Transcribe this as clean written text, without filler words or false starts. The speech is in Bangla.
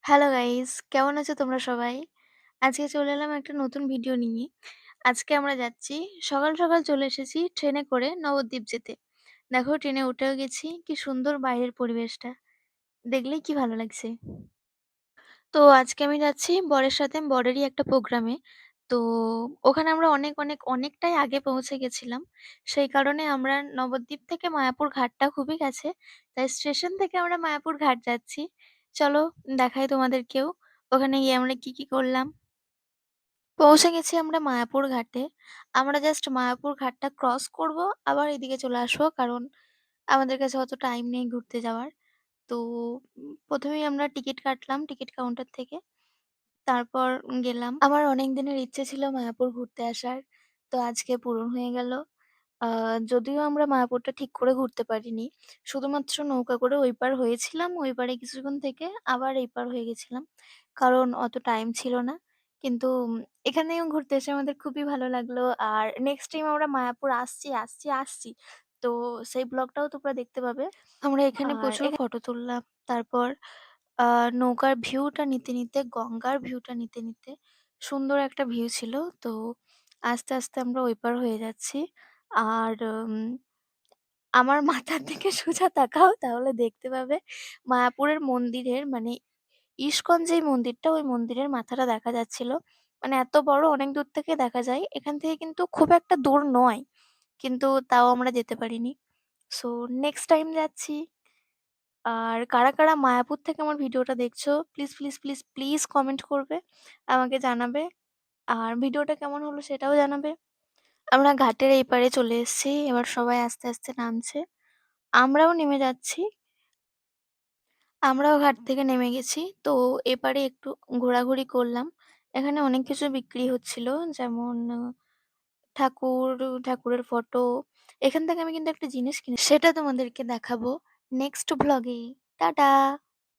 হ্যালো গাইস, কেমন আছো তোমরা সবাই? আজকে চলে এলাম একটা নতুন ভিডিও নিয়ে। আজকে আমরা যাচ্ছি সকাল, সকাল চলে এসেছি ট্রেনে করে নবদ্বীপ যেতে। দেখো ট্রেনে উঠেও গেছি, কি সুন্দর বাইরের পরিবেশটা। দেখলেই কি ভালো লাগছে। তো আজকে আমি যাচ্ছি বরের সাথে, বরেরই একটা প্রোগ্রামে। তো ওখানে আমরা অনেকটাই আগে পৌঁছে গেছিলাম। সেই কারণে আমরা নবদ্বীপ থেকে মায়াপুর ঘাটটা খুবই কাছে। তাই স্টেশন থেকে আমরা মায়াপুর ঘাট যাচ্ছি। চলো দেখাই তোমাদেরকেও। ওখানে গিয়ে আমরা কি, কি করলাম। পৌঁছে গেছি আমরা মায়াপুর ঘাটে। আমরা জাস্ট মায়াপুর ঘাটটা ক্রস করব, আবার এদিকে চলে আসবো। কারণ আমাদের কাছে অত টাইম নেই ঘুরতে যাওয়ার। তো ১ম এই আমরা টিকিট কাটলাম টিকিট কাউন্টার থেকে। তারপর গেলাম। আমার অনেক দিনের ইচ্ছে ছিল মায়াপুর ঘুরতে আসার। তো আজকে পূরণ হয়ে গেল। আ যদিও আমরা মায়াপুরটা ঠিক করে ঘুরতে পারিনি। শুধুমাত্র নৌকা করে ওই পার হয়েছিলাম। ওই পারে কিছুক্ষণ থেকে আবার এই পার হয়ে গেছিলাম। কারণ অত টাইম ছিল না। কিন্তু এখানেও ঘুরতে এসে আমাদের খুবই ভালো লাগলো। আর নেক্সট টাইম আমরা মায়াপুর আসছি। তো সেই ব্লগটাও তোমরা দেখতে পাবে। আমরা এখানে আর প্রচুর ফটো তুললাম। তারপর আ নৌকার ভিউটা নিতে, গঙ্গার ভিউটা নিতে সুন্দর একটা ভিউ ছিল। তো আস্তে আমরা ওই পার হয়ে যাচ্ছি। আর আমার মাথার দিকে সোজা তাকাও তাহলে দেখতে পাবে মায়াপুরের মন্দিরের মানে ইস্কন যেই মন্দিরটা, ওই মন্দিরের মাথাটা দেখা যাচ্ছিল। মানে এত বড় অনেক দূর থেকে দেখা যায়। এখান থেকে কিন্তু খুব একটা দূর নয়। কিন্তু তাও আমরা যেতে পারিনি। সো নেক্সট টাইম যাচ্ছি। আর কারা মায়াপুর থেকে আমার ভিডিওটা দেখছো প্লিজ কমেন্ট করবে। আমাকে জানাবে। আর ভিডিওটা কেমন হলো সেটাও জানাবে। আমরা ঘাটের এই পাড়ে চলে এসেছি। এবার সবাই আস্তে নামছে। আমরাও নেমে যাচ্ছি। আমরাও ঘাট থেকে নেমে গেছি। তো এপারে একটু ঘোরাঘুরি করলাম। এখানে অনেক কিছু বিক্রি হচ্ছিল। যেমন ঠাকুর, ঠাকুরের ফটো। এখান থেকে আমি কিন্তু একটা জিনিস সেটা তোমাদেরকে দেখাবো নেক্সট ভ্লগে। টাটা!